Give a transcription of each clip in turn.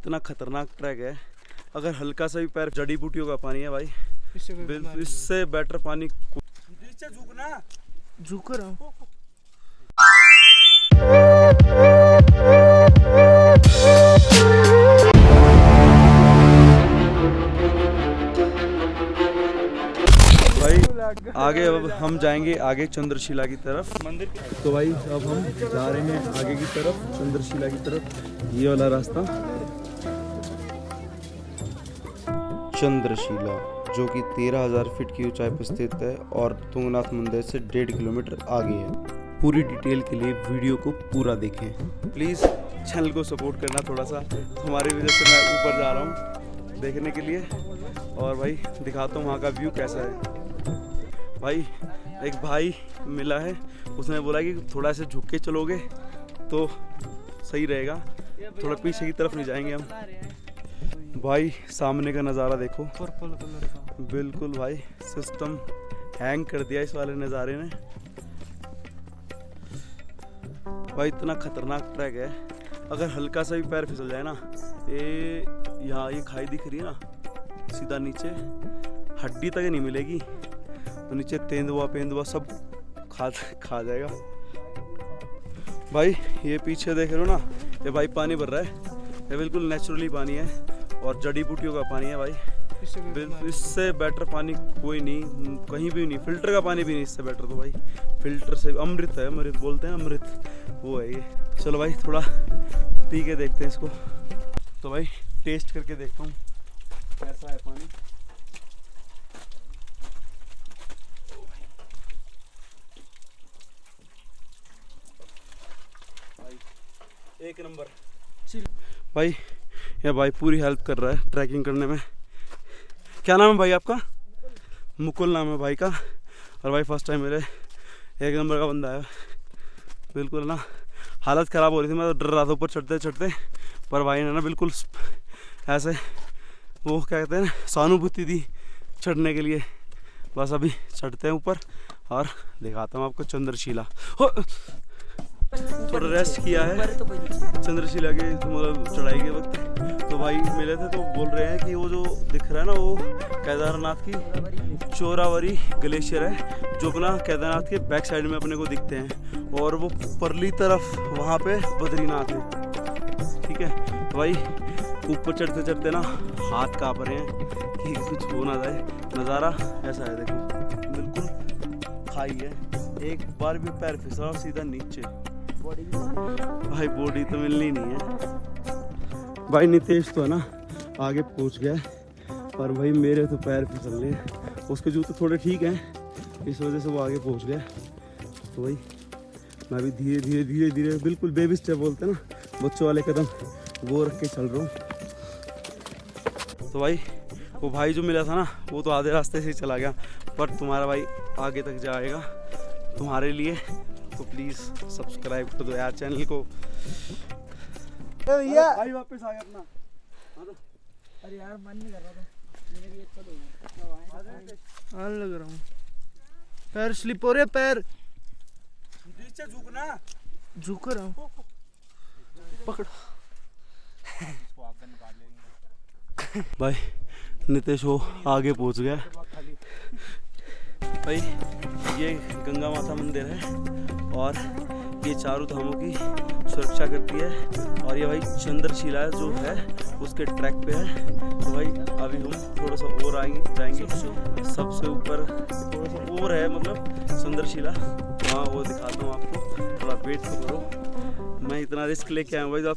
इतना खतरनाक ट्रैक है, अगर हल्का सा भी पैर, जड़ी बूटियों का पानी है भाई, इससे बेटर पानी। झुकना झुक रहा हूँ। भाई आगे अब हम जाएंगे आगे चंद्रशिला की तरफ मंदिर। तो भाई अब हम जा रहे हैं आगे की तरफ, चंद्रशिला की तरफ। ये वाला रास्ता चंद्रशिला, जो कि 13,000 फीट की ऊंचाई पर स्थित है और तुंगनाथ मंदिर से 1.5 किलोमीटर आगे है। पूरी डिटेल के लिए वीडियो को पूरा देखें। प्लीज़ चैनल को सपोर्ट करना थोड़ा सा, तुम्हारी वजह से मैं ऊपर जा रहा हूँ देखने के लिए। और भाई दिखाता हूँ वहाँ का व्यू कैसा है। भाई एक भाई मिला है, उसने बोला कि थोड़ा से झुक के चलोगे तो सही रहेगा, थोड़ा पीछे की तरफ नहीं जाएंगे हम। भाई सामने का नज़ारा देखो, पर्पल कलर का बिल्कुल भाई सिस्टम हैंग कर दिया इस वाले नज़ारे ने। भाई इतना खतरनाक ट्रैक है, अगर हल्का सा भी पैर फिसल जाए ना, ये यहाँ ये खाई दिख रही है ना, सीधा नीचे हड्डी तक नहीं मिलेगी, तो नीचे तेंदुआ पेंदुआ सब खा जाएगा। भाई ये पीछे देख रहे हो ना, ये भाई पानी भर रहा है, ये बिल्कुल नेचुरली पानी है और जड़ी बूटियों का पानी है भाई। इससे बेटर पानी कोई नहीं, कहीं भी नहीं, फिल्टर का पानी भी नहीं इससे बेटर। तो भाई फिल्टर से अमृत है, अमृत बोलते हैं, अमृत वो है ये। चलो भाई थोड़ा पी के देखते हैं इसको। तो भाई टेस्ट करके देखता हूँ कैसा है पानी। एक नंबर भाई। ये भाई पूरी हेल्प कर रहा है ट्रैकिंग करने में। क्या नाम है भाई आपका? मुकुल नाम है भाई का। और भाई फर्स्ट टाइम मेरे एक नंबर का बंदा है, बिल्कुल ना हालत ख़राब हो रही थी, मैं तो डर रहा था ऊपर चढ़ते चढ़ते, पर भाई ने ना बिल्कुल ऐसे वो क्या कहते हैं ना, सहानुभूति दी चढ़ने के लिए। बस अभी चढ़ते हैं ऊपर और दिखाता हूँ आपको चंद्रशिला। थोड़ा रेस्ट किया है चंद्रशिला के मतलब चढ़ाई के वक्त। तो भाई मिले थे तो बोल रहे हैं कि वो जो दिख रहा है ना, वो केदारनाथ की चोरावरी ग्लेशियर है, जो अपना केदारनाथ के बैक साइड में अपने को दिखते हैं, और वो परली तरफ वहाँ पे बद्रीनाथ है। ठीक है तो भाई ऊपर चढ़ते चढ़ते ना हाथ काँप रहे हैं कि कुछ हो ना जाए। नज़ारा ऐसा है, देखो बिल्कुल खाई है, एक बार भी पैर फिसला और सीधा नीचे। भाई बॉडी तो मिलनी नहीं है। भाई नितेश तो है ना आगे पहुंच गया, पर भाई मेरे तो पैर फिसल रहे हैं, उसके जूते थोड़े ठीक हैं, इस वजह से वो आगे पहुंच गया। तो भाई मैं भी धीरे धीरे धीरे धीरे बिल्कुल बेबी स्टेप बोलते हैं ना, बच्चों वाले कदम, वो रख के चल रहा हूँ। तो भाई वो भाई जो मिला था ना, वो तो आधे रास्ते से ही चला गया, पर तुम्हारा भाई आगे तक जाएगा तुम्हारे लिए। तो प्लीज़ सब्सक्राइब कर दो यार चैनल को। भाई वापस आ गया अपना। अरे यार मन नहीं कर रहा था, मेरी अच्छा लग रहा हूँ, पैर स्लिप हो रहे, पैर नीचे झुकना, झुक रहा हूँ, पकड़। भाई नितेश वो आगे पहुंच गया। भाई ये गंगा माता मंदिर है और ये चारों धामों की सुरक्षा करती है, और ये भाई चंद्रशिला जो है उसके ट्रैक पे है। तो भाई अभी हम थोड़ा सा और जाएंगे सबसे ऊपर, थोड़ा सा और है मतलब चंद्रशिला, हाँ वो दिखाता हूँ आपको। थोड़ा वेट तो करो, मैं इतना रिस्क लेके आया हूँ भाई, आप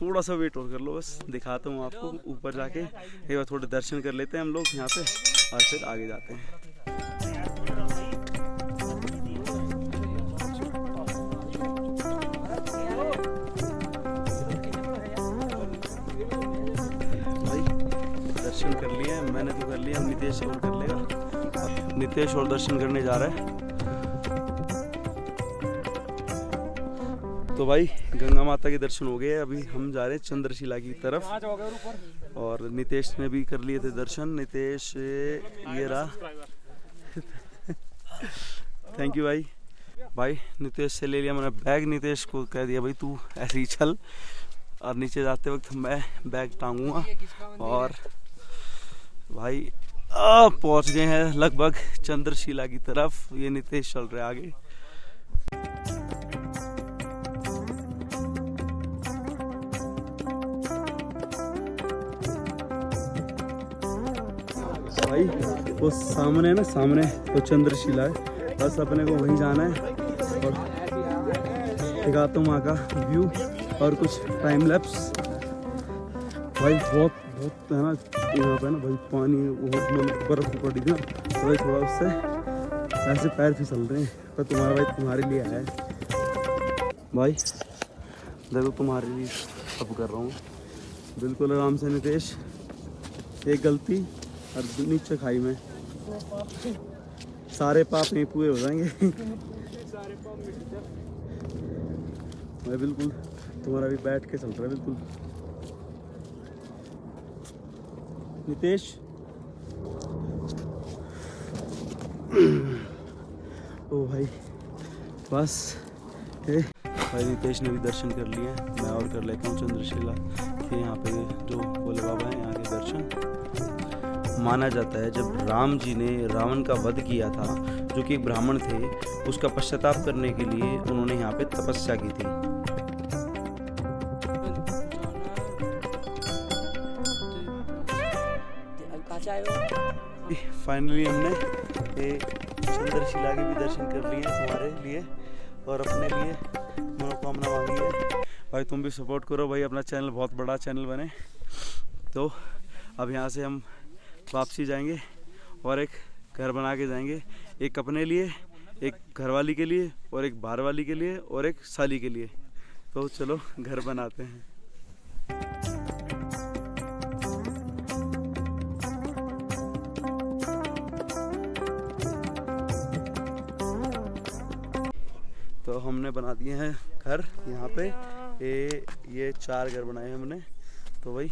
थोड़ा सा वेट और कर लो, बस दिखाता हूँ आपको। ऊपर जाके एक बार थोड़े दर्शन कर लेते हैं हम लोग यहाँ पे और फिर आगे जाते हैं। दर्शन कर लिए, मैंने तो कर लिया, नितेश और कर लेगा। नितेश और दर्शन करने जा रहा है। तो भाई गंगा माता के दर्शन हो गए, अभी हम जा रहे हैं चंद्रशिला की तरफ, और नितेश ने भी कर लिए थे दर्शन। नितेश ये रहा, थैंक यू भाई। भाई नितेश से ले लिया मैंने बैग, नितेश को कह दिया भाई तू ऐसे ही चल, और नीचे जाते वक्त मैं बैग टांगूंगा। और भाई पहुंच गए हैं लगभग चंद्रशिला की तरफ। ये नितेश चल रहे आगे। भाई वो सामने है ना, सामने वो चंद्रशिला है, बस अपने को वहीं जाना है। और दिखाता हूँ वहाँ का व्यू और कुछ टाइम लैप्स। भाई बहुत बहुत है ना यहाँ पे ना भाई, पानी बहुत बर्फ पड़ी थी ना, तो भाई थोड़ा उससे ऐसे पैर फिसल रहे हैं। पर तुम्हारा भाई तुम्हारे लिए आया है भाई, देखो तुम्हारे लिए सब कर रहा हूँ बिल्कुल आराम से। नितेश एक गलती और नीचे खाई में सारे पाप नहीं पूरे हो जाएंगे भाई बिल्कुल तुम्हारा भी बैठ के चल रहा है बिल्कुल। नितेश ओ भाई बस भाई नितेश ने भी दर्शन कर लिए। मैं और कर लेता हूँ चंद्रशिला के यहाँ पे जो भोले बाबा हैं यहाँ के दर्शन। माना जाता है जब राम जी ने रावण का वध किया था, जो कि एक ब्राह्मण थे, उसका पश्चाताप करने के लिए उन्होंने यहाँ पे तपस्या की थी। फाइनली हमने ये चंद्रशिला के भी दर्शन कर लिए तुम्हारे लिए और अपने लिए मनोकामना मांगी है। भाई तुम भी सपोर्ट करो भाई, अपना चैनल बहुत बड़ा चैनल बने। तो अब यहाँ से हम वापसी जाएंगे और एक घर बना के जाएंगे, एक अपने लिए, एक घरवाली के लिए और एक बाहर वाली के लिए और एक साली के लिए। तो चलो घर बनाते हैं। तो हमने बना दिए हैं घर यहाँ पे, ये 4 घर बनाए हमने। तो भाई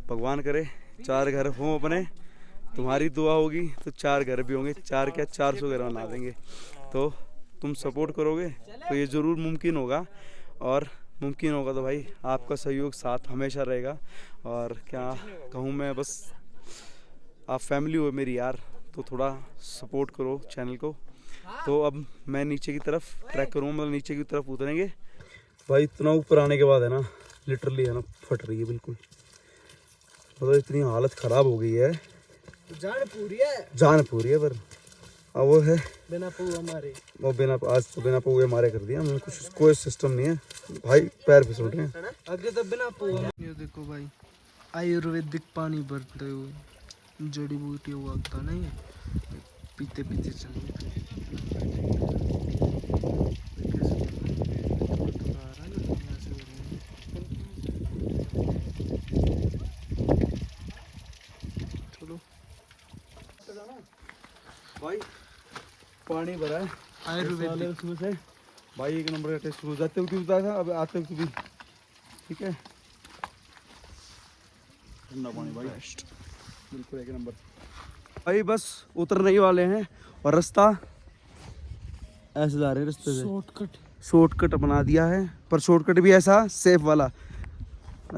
भगवान करे 4 घर हों अपने, तुम्हारी दुआ होगी तो 4 घर भी होंगे। 4 क्या 400 घर बना देंगे। तो तुम सपोर्ट करोगे तो ये ज़रूर मुमकिन होगा, और मुमकिन होगा तो भाई आपका सहयोग साथ हमेशा रहेगा। और क्या कहूँ मैं, बस आप फैमिली हो मेरी यार, तो थोड़ा सपोर्ट करो चैनल को। तो अब मैं नीचे की तरफ ट्रैक करूँगा, मतलब नीचे की तरफ उतरेंगे। भाई इतना ऊपर आने के बाद है ना, लिटरली है ना फट रही है बिल्कुल, मतलब इतनी हालत ख़राब हो गई है। जान पूरी है पर अब वो है बिना पुए मारे, वो बिना आज तो बिना पुए मारे कर दिया हमने। कुछ कोई सिस्टम नहीं है भाई, पैर फिसल रहे हैं आगे तो बिना पुए। ये देखो भाई आयुर्वेदिक पानी भरते हुए, जड़ी बूटी उगाता नहीं है, पीते पीते चलिए। भाई पानी भरा है आयुर्वेदिक उसमें से भाई, 1 नंबर का टेस्ट हो जाते हुए बताया था, अब आते हुए भी ठीक है। ठंडा पानी भाई बिल्कुल 1 नंबर। भाई बस उतरने ही वाले हैं और रास्ता ऐसे जा रहे हैं, रास्ते से शॉर्टकट बना दिया है। पर शॉर्टकट भी ऐसा सेफ वाला,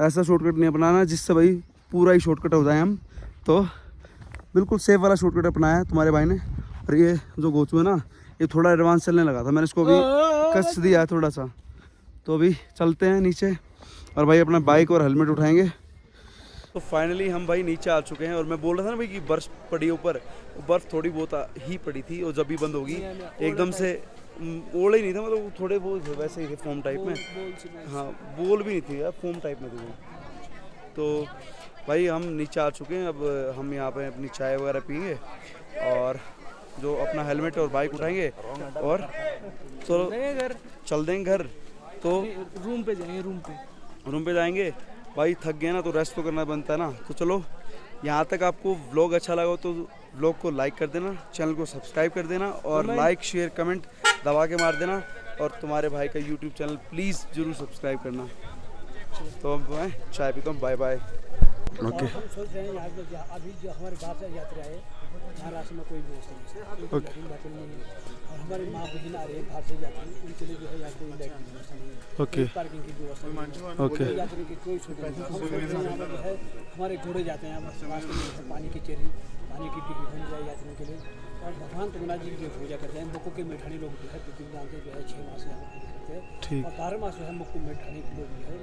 ऐसा शॉर्टकट नहीं अपनाना जिससे भाई पूरा ही शॉर्टकट हो जाए हम। तो बिल्कुल सेफ वाला शॉर्टकट अपनाया है तुम्हारे भाई ने। और ये जो गोचू है ना, ये थोड़ा एडवांस चलने लगा था, मैंने इसको अभी कस दिया है थोड़ा सा। तो अभी चलते हैं नीचे और भाई अपना बाइक और हेलमेट उठाएंगे। तो फाइनली हम भाई नीचे आ चुके हैं। और मैं बोल रहा था ना भाई कि बर्फ़ पड़ी ऊपर, बर्फ़ थोड़ी बहुत ही पड़ी थी और जब भी बंद होगी एकदम से ओला ही नहीं था, मतलब थोड़े वो वैसे ही थे फोम टाइप में। हाँ बोल भी नहीं थी यार, फोम टाइप में थे वो। तो भाई हम नीचे आ चुके हैं, अब हम यहाँ पे अपनी चाय वगैरह पिएंगे और जो अपना हेलमेट और बाइक उठाएंगे और तो चल देंगे घर। तो रूम पे जाएंगे, रूम पे जाएंगे। भाई थक गए ना तो रेस्ट तो करना बनता है ना। तो चलो, यहाँ तक आपको व्लॉग अच्छा लगा तो व्लॉग को लाइक कर देना, चैनल को सब्सक्राइब कर देना और लाइक शेयर कमेंट दबा के मार देना। और तुम्हारे भाई का यूट्यूब चैनल प्लीज़ ज़रूर सब्सक्राइब करना। तो मैं चाय पीता हूँ, बाय बाय। ओके हम सोच रहे हैं यहाँ पे अभी जो हमारे बाहर से यात्री आए यहाँ राशन में कोई व्यवस्था नहीं है, कोई लैट्रिन बाथरूम नहीं है। और हमारे माँ बहन आ रहे हैं बाहर से यात्री, उनके लिए जो है यहाँ कोई लैट्रिन की व्यवस्था नहीं है, ओके पार्किंग की व्यवस्था नहीं है, ओके कोई यात्री की कोई सुविधा नहीं है। हम सोच रहे हैं यहाँ पर जो है हमारे घोड़े जाते हैं, रास्ते में जो है पानी की चेरी, पानी की टिक्की बन जाए यात्रियों के लिए। और भगवान तुंगनाथ जी की पूजा करते हैं। मुक्कू के मेठानी लोग जो है पृथ्वी नाम से जो है 6 मास यहाँ पर पूजा करते हैं, ठीक और 12 मास जो है मुक्कू मेठानी के लोग जो है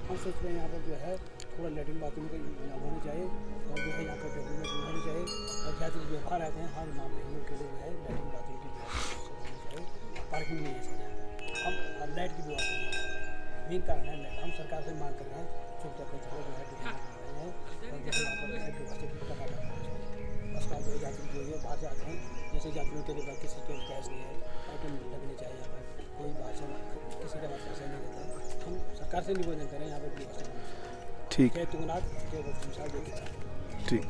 हम सोच रहे हैं यहाँ पर जो है थोड़ा लैट्रिन बाथरूम का इंतजाम होना चाहिए, और जो है यहाँ पर डेवलपमेंट होनी चाहिए। और यात्री जो बाहर आते हैं हर माँ बहनों के लिए जो है लैट्रिन बाथरूम की व्यवस्था होनी चाहिए। पार्किंग नहीं है सर, हम लाइट की व्यवस्था नहीं है, मेन कारण है लाइट। हम सरकार से मांग कर रहे हैं चुप तक जो है डिमांड कर रहे हैं, और जो है यहाँ पर लाइट व्यवस्था की पता करना चाहिए। बस का जो है यात्री जो है बाहर से आते हैं, जैसे यात्रियों के लिए किसी के गैस नहीं है, आइटम लगने चाहिए यहाँ पर, कोई बाहर से किसी का बात पैसा नहीं देता है। हम सरकार से निवेदन करें यहाँ पर व्यवस्था ठीक जय तुंगनाथ जय बच्चू साहब जय किसान। ठीक